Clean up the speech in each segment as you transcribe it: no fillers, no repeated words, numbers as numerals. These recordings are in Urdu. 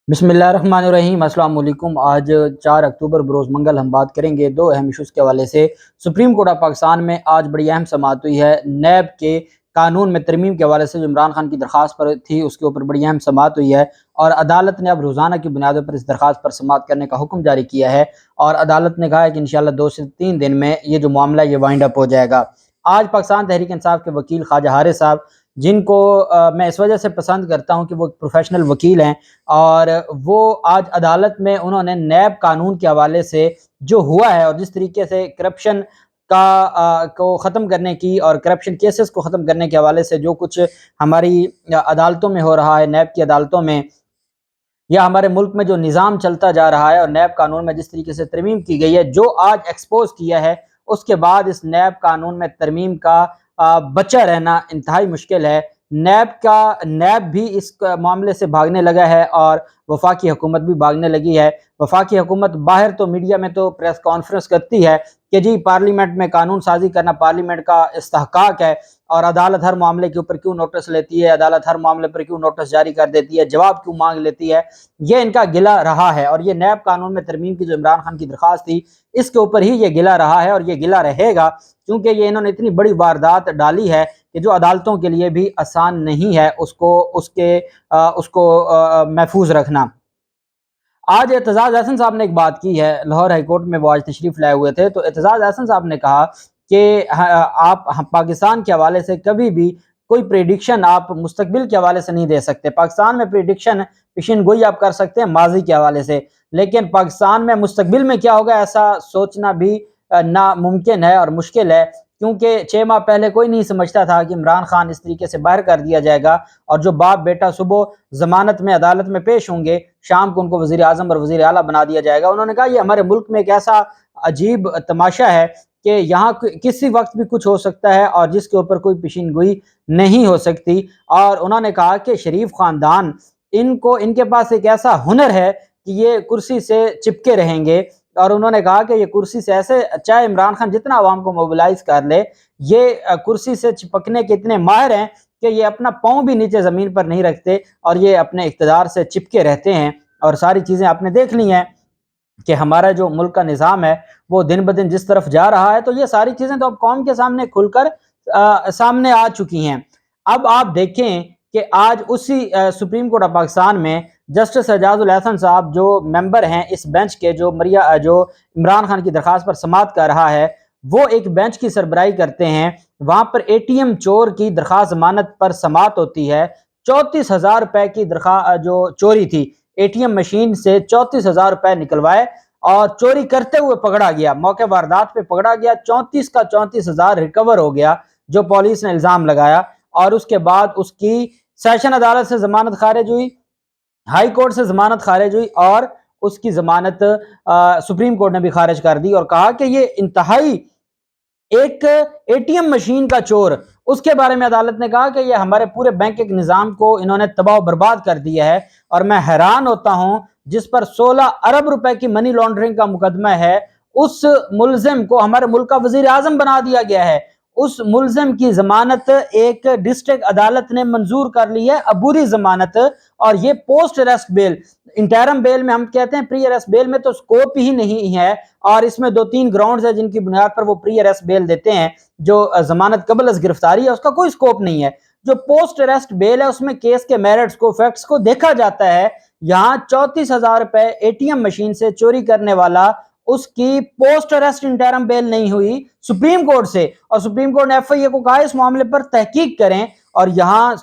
بسم اللہ الرحمن الرحیم۔ السلام علیکم۔ آج 4 اکتوبر بروز منگل ہم بات کریں گے دو اہم ایشوز کے حوالے سے۔ سپریم کورٹ آف پاکستان میں آج بڑی اہم سماعت ہوئی ہے۔ نیب کے قانون میں ترمیم کے حوالے سے جو عمران خان کی درخواست پر تھی اس کے اوپر بڑی اہم سماعت ہوئی ہے، اور عدالت نے اب روزانہ کی بنیادوں پر اس درخواست پر سماعت کرنے کا حکم جاری کیا ہے، اور عدالت نے کہا ہے کہ انشاءاللہ 2 سے 3 دن میں یہ جو معاملہ یہ وائنڈ اپ ہو جائے گا۔ آج پاکستان تحریک انصاف کے وکیل خواجہ حارث صاحب، جن کو میں اس وجہ سے پسند کرتا ہوں کہ وہ پروفیشنل وکیل ہیں، اور وہ آج عدالت میں انہوں نے نیب قانون کے حوالے سے جو ہوا ہے اور جس طریقے سے کرپشن کو ختم کرنے کی اور کرپشن کیسز کو ختم کرنے کے حوالے سے جو کچھ ہماری عدالتوں میں ہو رہا ہے، نیب کی عدالتوں میں یا ہمارے ملک میں جو نظام چلتا جا رہا ہے، اور نیب قانون میں جس طریقے سے ترمیم کی گئی ہے، جو آج ایکسپوز کیا ہے، اس کے بعد اس نیب قانون میں ترمیم کا بچا رہنا انتہائی مشکل ہے۔ نیب بھی اس معاملے سے بھاگنے لگا ہے، اور وفاقی حکومت بھی بھاگنے لگی ہے۔ وفاقی حکومت باہر تو میڈیا میں تو پریس کانفرنس کرتی ہے کہ جی پارلیمنٹ میں قانون سازی کرنا پارلیمنٹ کا استحقاق ہے، اور عدالت ہر معاملے کے اوپر کیوں نوٹس لیتی ہے، عدالت ہر معاملے پر کیوں نوٹس جاری کر دیتی ہے، جواب کیوں مانگ لیتی ہے، یہ ان کا گلہ رہا ہے۔ اور یہ نیب قانون میں ترمیم کی جو عمران خان کی درخواست تھی، اس کے اوپر ہی یہ گلہ رہا ہے اور یہ گلہ رہے گا، کیونکہ یہ انہوں نے اتنی بڑی واردات ڈالی ہے کہ جو عدالتوں کے لیے بھی آسان نہیں ہے اس کو محفوظ رکھنا۔ آج اعتزاز احسن صاحب نے ایک بات کی ہے، لاہور ہائی کورٹ میں وہ آج تشریف لائے ہوئے تھے، تو اعتزاز احسن صاحب نے کہا کہ آپ پاکستان کے حوالے سے کبھی بھی کوئی پریڈکشن آپ مستقبل کے حوالے سے نہیں دے سکتے۔ پاکستان میں پریڈکشن پیشین گوئی آپ کر سکتے ہیں ماضی کے حوالے سے، لیکن پاکستان میں مستقبل میں کیا ہوگا ایسا سوچنا بھی ناممکن ہے اور مشکل ہے، کیونکہ 6 ماہ پہلے کوئی نہیں سمجھتا تھا کہ عمران خان اس طریقے سے باہر کر دیا جائے گا، اور جو باپ بیٹا صبح ضمانت میں عدالت میں پیش ہوں گے، شام کو ان کو وزیر اعظم اور وزیر اعلیٰ بنا دیا جائے گا۔ انہوں نے کہا یہ ہمارے ملک میں ایک ایسا عجیب تماشا ہے کہ یہاں کسی وقت بھی کچھ ہو سکتا ہے اور جس کے اوپر کوئی پیشین گوئی نہیں ہو سکتی۔ اور انہوں نے کہا کہ شریف خاندان ان کے پاس ایک ایسا ہنر ہے کہ یہ کرسی سے چپکے رہیں گے، اور انہوں نے کہا کہ یہ کرسی سے ایسے، چاہے عمران خان جتنا عوام کو موبلائز کر لے، یہ کرسی سے چپکنے کے اتنے ماہر ہیں کہ یہ اپنا پاؤں بھی نیچے زمین پر نہیں رکھتے، اور یہ اپنے اقتدار سے چپکے رہتے ہیں۔ اور ساری چیزیں آپ نے دیکھ لی ہیں کہ ہمارا جو ملک کا نظام ہے وہ دن بدن جس طرف جا رہا ہے، تو یہ ساری چیزیں تو اب قوم کے سامنے کھل کر سامنے آ چکی ہیں۔ اب آپ دیکھیں کہ آج اسی سپریم کورٹ آف پاکستان میں جسٹس اعجاز الاحسن صاحب جو ممبر ہیں اس بینچ کے، جو عمران خان کی درخواست پر سماعت کر رہا ہے، وہ ایک بینچ کی سربراہی کرتے ہیں۔ وہاں پر اے ٹی ایم چور کی درخواست ضمانت پر سماعت ہوتی ہے۔ 34,000 روپے کی درخواست جو چوری تھی، اے ٹی ایم مشین سے 34,000 روپے نکلوائے اور چوری کرتے ہوئے پکڑا گیا، موقع واردات پہ پکڑا گیا، 34 کا 34,000 ریکور ہو گیا جو پولیس نے الزام لگایا، اور اس کے بعد اس کی سیشن عدالت سے ضمانت خارج ہوئی، ہائی کورٹ سے ضمانت خارج ہوئی، اور اس کی ضمانت سپریم کورٹ نے بھی خارج کر دی، اور کہا کہ یہ انتہائی ایک اے ٹی ایم مشین کا چور، اس کے بارے میں عدالت نے کہا کہ یہ ہمارے پورے بینک کے نظام کو انہوں نے تباہ و برباد کر دیا ہے، اور میں حیران ہوتا ہوں جس پر 16 ارب روپے کی منی لانڈرنگ کا مقدمہ ہے، اس ملزم کو ہمارے ملک کا وزیر اعظم بنا دیا گیا ہے، اس ملزم کی ضمانت ایک ڈسٹرکٹ عدالت نے منظور کر لی ہے، عبوری ضمانت، اور یہ پوسٹ اریسٹ بیل، انٹرم بیل میں ہم کہتے ہیں، پری اریسٹ بیل میں تو سکوپ ہی نہیں ہے، اور اس میں 2-3 گراؤنڈز ہیں جن کی بنیاد پر وہ پری اریسٹ بیل دیتے ہیں، جو ضمانت قبل از گرفتاری ہے اس کا کوئی سکوپ نہیں ہے۔ جو پوسٹ اریسٹ بیل ہے اس میں کیس کے میرٹس کو، فیکٹس کو دیکھا جاتا ہے۔ یہاں 34,000 روپے اے ٹی ایم مشین سے چوری کرنے والا، اس کی پوسٹ اریسٹ انٹرم بیل نہیں ہوئی سپریم کورٹ سے، اور سپریم کورٹ نے ایف آئی اے کو کہا اس معاملے پر تحقیق کریں، اور یہاں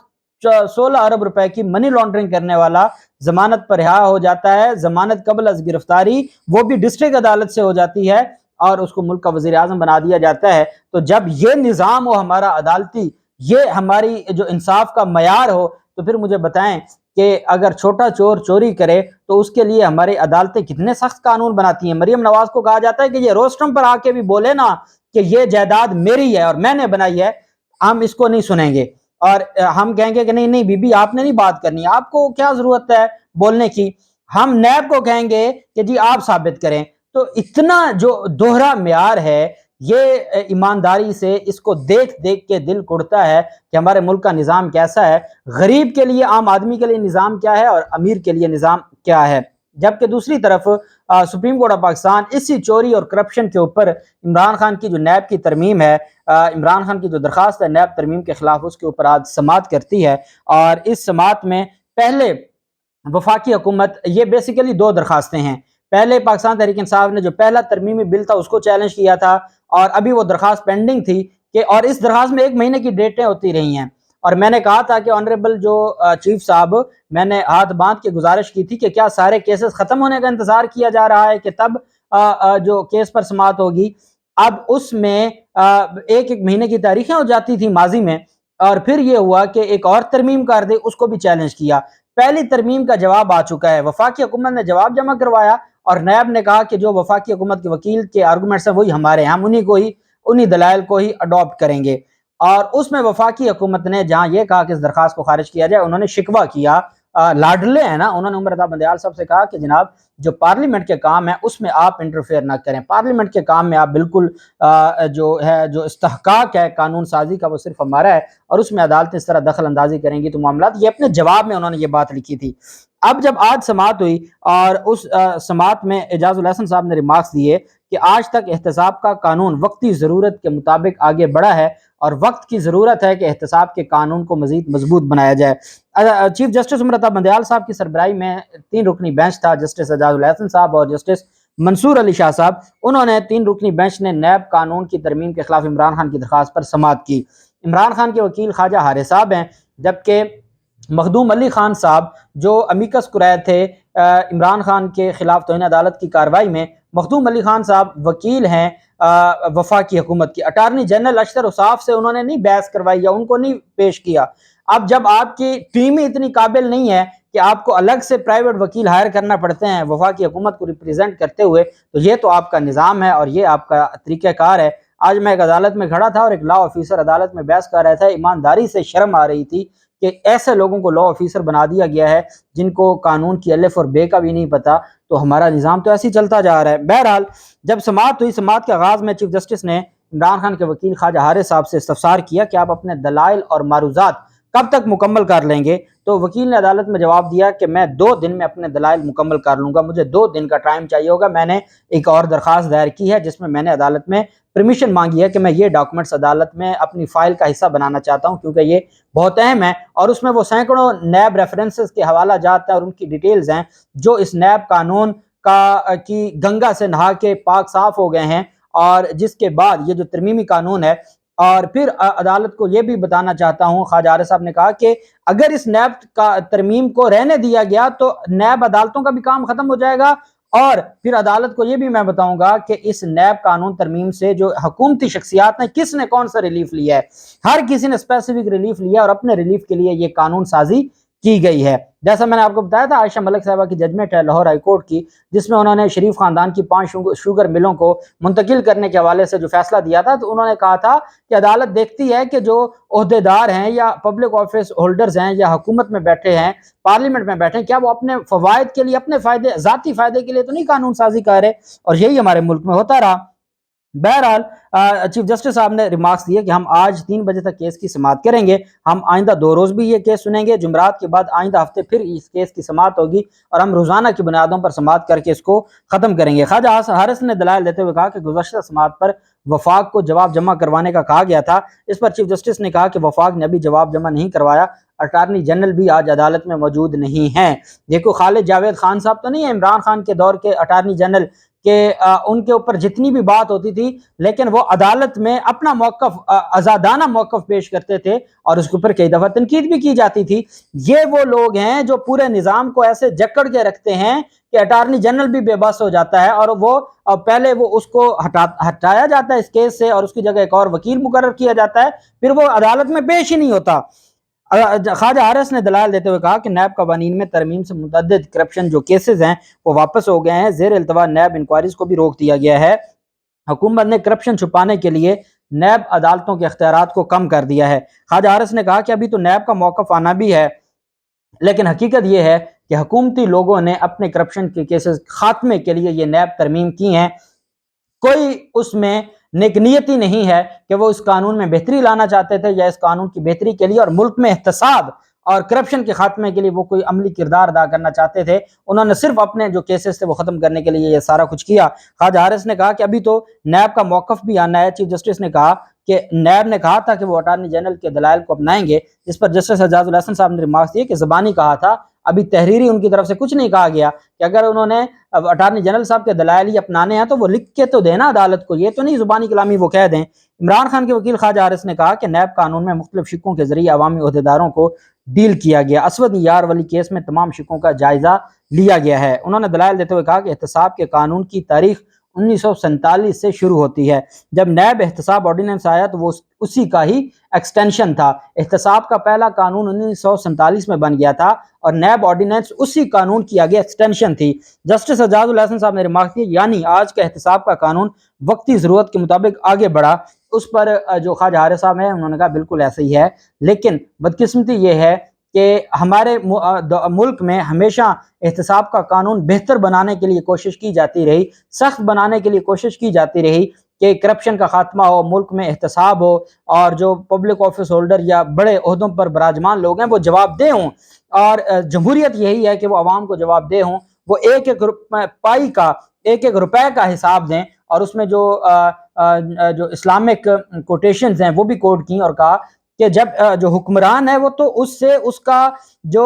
16 ارب روپے کی منی لانڈرنگ کرنے والا ضمانت پر رہا ہو جاتا ہے، ضمانت قبل از گرفتاری وہ بھی ڈسٹرکٹ عدالت سے ہو جاتی ہے، اور اس کو ملک کا وزیر اعظم بنا دیا جاتا ہے۔ تو جب یہ نظام ہو ہمارا عدالتی، یہ ہماری جو انصاف کا معیار ہو، تو پھر مجھے بتائیں کہ اگر چھوٹا چور چوری کرے تو اس کے لیے ہماری عدالتیں کتنے سخت قانون بناتی ہیں۔ مریم نواز کو کہا جاتا ہے کہ یہ روسٹرم پر آ کے بھی بولے نا کہ یہ جائیداد میری ہے اور میں نے بنائی ہے، ہم اس کو نہیں سنیں گے، اور ہم کہیں گے کہ نہیں نہیں بی بی آپ نے نہیں بات کرنی، آپ کو کیا ضرورت ہے بولنے کی، ہم نیب کو کہیں گے کہ جی آپ ثابت کریں۔ تو اتنا جو دوہرا معیار ہے، یہ ایمانداری سے اس کو دیکھ دیکھ کے دل کڑتا ہے کہ ہمارے ملک کا نظام کیسا ہے، غریب کے لیے، عام آدمی کے لیے نظام کیا ہے، اور امیر کے لیے نظام کیا ہے، جبکہ دوسری طرف سپریم کورٹ آف پاکستان اسی چوری اور کرپشن کے اوپر عمران خان کی جو نیب کی ترمیم ہے، عمران خان کی جو درخواست ہے نیب ترمیم کے خلاف، اس کے اوپر آج سماعت کرتی ہے۔ اور اس سماعت میں پہلے وفاقی حکومت، یہ بیسیکلی دو درخواستیں ہیں۔ پہلے پاکستان تحریک انصاف نے جو پہلا ترمیمی بل تھا اس کو چیلنج کیا تھا، اور ابھی وہ درخواست پینڈنگ تھی کہ، اور اس درخواست میں 1 مہینے کی ڈیٹیں ہوتی رہی ہیں، اور میں نے کہا تھا کہ آنریبل جو چیف صاحب، میں نے ہاتھ باندھ کے گزارش کی تھی کہ کیا سارے کیسز ختم ہونے کا انتظار کیا جا رہا ہے کہ تب جو کیس پر سماعت ہوگی؟ اب اس میں 1 مہینے کی تاریخیں ہو جاتی تھی ماضی میں، اور پھر یہ ہوا کہ ایک اور ترمیم کر دے، اس کو بھی چیلنج کیا۔ پہلی ترمیم کا جواب آ چکا ہے، وفاقی حکومت نے جواب جمع کروایا، اور نیب نے کہا کہ جو وفاقی حکومت کے وکیل کے آرگومنٹس ہیں وہی ہمارے ہیں، ہم انہی دلائل کو ہی اڈاپٹ کریں گے۔ اور اس میں وفاقی حکومت نے جہاں یہ کہا کہ اس درخواست کو خارج کیا جائے، انہوں نے شکوہ کیا، لاڈلے ہیں نا، انہوں نے عمر عطا بندیال صاحب سے کہا کہ جناب جو پارلیمنٹ کے کام ہیں اس میں آپ انٹرفیئر نہ کریں، پارلیمنٹ کے کام میں آپ بالکل جو استحقاق ہے قانون سازی کا وہ صرف ہمارا ہے، اور اس میں عدالتیں اس طرح دخل اندازی کریں گی تو معاملات، یہ اپنے جواب میں انہوں نے یہ بات لکھی تھی۔ اب جب آج سماعت ہوئی، اور اس سماعت میں اعجاز الحسن صاحب نے ریمارکس دیے کہ آج تک احتساب کا قانون وقتی ضرورت کے مطابق آگے بڑھا ہے، اور وقت کی ضرورت ہے کہ احتساب کے قانون کو مزید مضبوط بنایا جائے۔ چیف جسٹس عمر عطا بندیال صاحب کی سربراہی میں 3 رکنی بینچ تھا، جسٹس اعجاز الحسن صاحب اور جسٹس منصور علی شاہ صاحب، انہوں نے 3 رکنی بینچ نے نیب قانون کی ترمیم کے خلاف عمران خان کی درخواست پر سماعت کی۔ عمران خان کے وکیل خواجہ حارث صاحب ہیں، جبکہ مخدوم علی خان صاحب جو امیکس کورائے تھے عمران خان کے خلاف توہین عدالت کی کارروائی میں، مخدوم علی خان صاحب وکیل ہیں وفاقی حکومت کی۔ اٹارنی جنرل اشتر اوصاف سے انہوں نے نہیں بحث کروائی یا ان کو نہیں پیش کیا۔ اب جب آپ کی ٹیم ہی اتنی قابل نہیں ہے کہ آپ کو الگ سے پرائیویٹ وکیل ہائر کرنا پڑتے ہیں وفاقی حکومت کو ریپریزنٹ کرتے ہوئے، تو یہ تو آپ کا نظام ہے اور یہ آپ کا طریقہ کار ہے۔ آج میں ایک عدالت میں کھڑا تھا اور ایک لا آفیسر عدالت میں بحث کر رہا تھا، ایمانداری سے شرم آ رہی تھی کہ ایسے لوگوں کو لا آفیسر بنا دیا گیا ہے جن کو قانون کی الف اور بے کا بھی نہیں پتا، تو ہمارا نظام تو ایسے ہی چلتا جا رہا ہے۔ بہرحال جب سماعت ہوئی، سماعت کے آغاز میں چیف جسٹس نے عمران خان کے وکیل خواجہ حارث صاحب سے استفسار کیا کہ آپ اپنے دلائل اور معروضات کب تک مکمل کر لیں گے؟ تو وکیل نے عدالت میں جواب دیا کہ میں 2 دن میں اپنے دلائل مکمل کر لوں گا، مجھے 2 دن کا ٹائم چاہیے ہوگا۔ میں نے ایک اور درخواست دائر کی ہے جس میں نے عدالت میں پرمیشن مانگی ہے کہ میں یہ ڈاکومنٹس عدالت میں اپنی فائل کا حصہ بنانا چاہتا ہوں، کیونکہ یہ بہت اہم ہے، اور اس میں وہ سینکڑوں نیب ریفرنسز کے حوالہ جات ہیں اور ان کی ڈیٹیلز ہیں جو اس نیب قانون کی گنگا سے نہا کے پاک صاف ہو گئے ہیں، اور جس کے بعد یہ جو ترمیمی قانون ہے۔ اور پھر عدالت کو یہ بھی بتانا چاہتا ہوں، خواجہ حارث صاحب نے کہا کہ اگر اس نیب کا ترمیم کو رہنے دیا گیا تو نیب عدالتوں کا بھی کام ختم ہو جائے گا، اور پھر عدالت کو یہ بھی میں بتاؤں گا کہ اس نیب قانون ترمیم سے جو حکومتی شخصیات نے کس نے کون سا ریلیف لیا ہے، ہر کسی نے اسپیسیفک ریلیف لیا، اور اپنے ریلیف کے لیے یہ قانون سازی کی گئی ہے۔ جیسا میں نے آپ کو بتایا تھا، عائشہ ملک صاحبہ کی ججمنٹ ہے لاہور ہائی کورٹ کی، جس میں انہوں نے شریف خاندان کی 5 شوگر ملوں کو منتقل کرنے کے حوالے سے جو فیصلہ دیا تھا، تو انہوں نے کہا تھا کہ عدالت دیکھتی ہے کہ جو عہدیدار ہیں یا پبلک آفس ہولڈرز ہیں یا حکومت میں بیٹھے ہیں، پارلیمنٹ میں بیٹھے ہیں، کیا وہ اپنے فوائد کے لیے، اپنے فائدے، ذاتی فائدے کے لیے تو نہیں قانون سازی کر رہے، اور یہی ہمارے ملک میں ہوتا رہا۔ بہرحال چیف جسٹس صاحب نے ریمارکس دیے کہ ہم آج 3 بجے تک کیس کی سماعت کریں گے، ہم آئندہ 2 روز بھی یہ کیس سنیں گے، جمعرات کے بعد آئندہ ہفتے پھر اس کیس کی سماعت ہوگی، اور ہم روزانہ کی بنیادوں پر سماعت کر کے اس کو ختم کریں گے۔ خواجہ حارث نے دلائل دیتے ہوئے کہا کہ گزشتہ سماعت پر وفاق کو جواب جمع کروانے کا کہا گیا تھا، اس پر چیف جسٹس نے کہا کہ وفاق نے ابھی جواب جمع نہیں کروایا، اٹارنی جنرل بھی آج عدالت میں موجود نہیں ہیں۔ دیکھو خالد جاوید خان صاحب تو نہیں ہے عمران خان کے دور کے اٹارنی جنرل، کہ ان کے اوپر جتنی بھی بات ہوتی تھی لیکن وہ عدالت میں اپنا موقف، آزادانہ موقف پیش کرتے تھے، اور اس کے اوپر کئی دفعہ تنقید بھی کی جاتی تھی۔ یہ وہ لوگ ہیں جو پورے نظام کو ایسے جکڑ کے رکھتے ہیں کہ اٹارنی جنرل بھی بے بس ہو جاتا ہے، اور وہ پہلے وہ اس کو ہٹایا جاتا ہے اس کیس سے، اور اس کی جگہ ایک اور وکیل مقرر کیا جاتا ہے، پھر وہ عدالت میں پیش ہی نہیں ہوتا۔ خواجہ حارث نے دلائل دیتے ہوئے کہا کہ نیب قوانین میں ترمیم سے متعدد کرپشن جو کیسز ہیں وہ واپس ہو گئے ہیں، زیر التوا نیب انکوائریز کو بھی روک دیا گیا ہے، حکومت نے کرپشن چھپانے کے لیے نیب عدالتوں کے اختیارات کو کم کر دیا ہے۔ خواجہ حارث نے کہا کہ ابھی تو نیب کا موقف آنا بھی ہے، لیکن حقیقت یہ ہے کہ حکومتی لوگوں نے اپنے کرپشن کے کیسز خاتمے کے لیے یہ نیب ترمیم کی ہیں، کوئی اس میں نیک نیتی نہیں ہے کہ وہ اس قانون میں بہتری لانا چاہتے تھے یا اس قانون کی بہتری کے لیے اور ملک میں احتساب اور کرپشن کے خاتمے کے لیے وہ کوئی عملی کردار ادا کرنا چاہتے تھے۔ انہوں نے صرف اپنے جو کیسز تھے وہ ختم کرنے کے لیے یہ سارا کچھ کیا۔ خواجہ حارث نے کہا کہ ابھی تو نیب کا موقف بھی آنا ہے۔ چیف جسٹس نے کہا کہ نیب نے کہا تھا کہ وہ اٹارنی جنرل کے دلائل کو اپنائیں گے، اس پر جسٹس اعجاز الحسن صاحب نے ریمارکس دیے کہ زبانی کہا تھا، ابھی تحریری ان کی طرف سے کچھ نہیں کہا گیا کہ اگر انہوں نے اٹارنی جنرل صاحب کے دلائل ہی اپنانے ہیں تو وہ لکھ کے تو دینا عدالت کو، یہ تو نہیں زبانی کلامی وہ کہہ دیں۔ عمران خان کے وکیل خواجہ حارث نے کہا کہ نیب قانون میں مختلف شقوں کے ذریعے عوامی عہدیداروں کو ڈیل کیا گیا۔ اسود یار ولی کیس میں تمام شقوں کا جائزہ لیا گیا ہے۔ انہوں نے دلائل دیتے ہوئے کہا کہ احتساب کے قانون کی تاریخ 1947 سے شروع ہوتی ہے۔ جب نیب احتساب آرڈیننس آیا تو وہ اسی کا ہی ایکسٹینشن تھا۔ احتساب کا پہلا قانون 1947 میں بن گیا تھا اور نیب آرڈیننس اسی قانون کی آگے ایکسٹینشن تھی۔ جسٹس اعجاز الحسن صاحب نے ریمارک کیا یعنی آج کا احتساب کا قانون وقتی ضرورت کے مطابق آگے بڑھا۔ اس پر جو خواجہ حارث صاحب ہیں انہوں نے کہا بالکل ایسا ہی ہے، لیکن بدقسمتی یہ ہے کہ ہمارے ملک میں ہمیشہ احتساب کا قانون بہتر بنانے کے لیے کوشش کی جاتی رہی، سخت بنانے کے لیے کوشش کی جاتی رہی کہ کرپشن کا خاتمہ ہو، ملک میں احتساب ہو اور جو پبلک آفس ہولڈر یا بڑے عہدوں پر براجمان لوگ ہیں وہ جواب دہ ہوں، اور جمہوریت یہی ہے کہ وہ عوام کو جواب دہ ہوں، وہ ایک ایک پائی کا، ایک ایک روپے کا حساب دیں۔ اور اس میں جو اسلامک کوٹیشنز ہیں وہ بھی کوٹ کی اور کہا کہ جب جو حکمران ہے وہ تو اس سے اس کا جو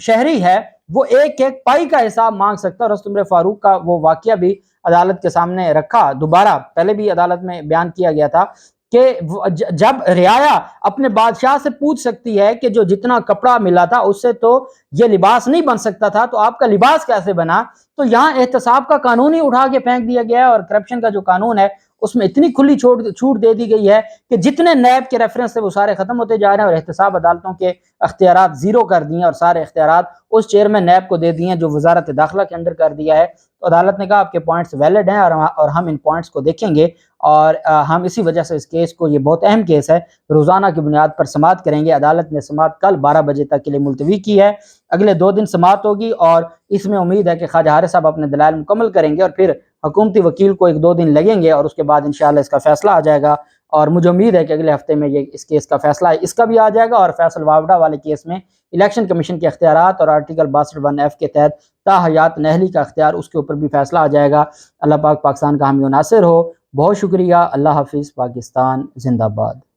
شہری ہے وہ ایک ایک پائی کا حساب مانگ سکتا ہے۔ اور حضرت عمر فاروق کا وہ واقعہ بھی عدالت کے سامنے رکھا، دوبارہ پہلے بھی عدالت میں بیان کیا گیا تھا کہ جب رعایا اپنے بادشاہ سے پوچھ سکتی ہے کہ جو جتنا کپڑا ملا تھا اس سے تو یہ لباس نہیں بن سکتا تھا تو آپ کا لباس کیسے بنا، تو یہاں احتساب کا قانون ہی اٹھا کے پھینک دیا گیا ہے۔ اور کرپشن کا جو قانون ہے اس میں اتنی کھلی چھوٹ دے دی گئی ہے کہ جتنے نیب کے ریفرنس سے وہ سارے ختم ہوتے جا رہے ہیں، اور احتساب عدالتوں کے اختیارات زیرو کر دیے اور سارے اختیارات اس چیئرمین نیب کو دے دیے ہیں جو وزارت داخلہ کے اندر کر دیا ہے۔ تو عدالت نے کہا آپ کے پوائنٹس ویلڈ ہیں اور ہم ان پوائنٹس کو دیکھیں گے، اور ہم اسی وجہ سے اس کیس کو، یہ بہت اہم کیس ہے، روزانہ کی بنیاد پر سماعت کریں گے۔ عدالت نے سماعت کل 12 بجے تک کے لیے ملتوی کی ہے، اگلے 2 دن سماعت ہوگی، اور اس میں امید ہے کہ خواجہ حارث صاحب اپنے دلائل مکمل کریں گے اور پھر حکومتی وکیل کو 1-2 دن لگیں گے اور اس کے بعد انشاءاللہ اس کا فیصلہ آ جائے گا۔ اور مجھے امید ہے کہ اگلے ہفتے میں یہ اس کیس کا فیصلہ ہے اس کا بھی آ جائے گا، اور فیصل واوڈا والے کیس میں الیکشن کمیشن کے اختیارات اور آرٹیکل 62(1)(f) کے تحت تاحیات نہلی کا اختیار، اس کے اوپر بھی فیصلہ آ جائے گا۔ اللہ پاک پاکستان کا حامی و ناصر ہو۔ بہت شکریہ۔ اللہ حافظ۔ پاکستان زندہ باد۔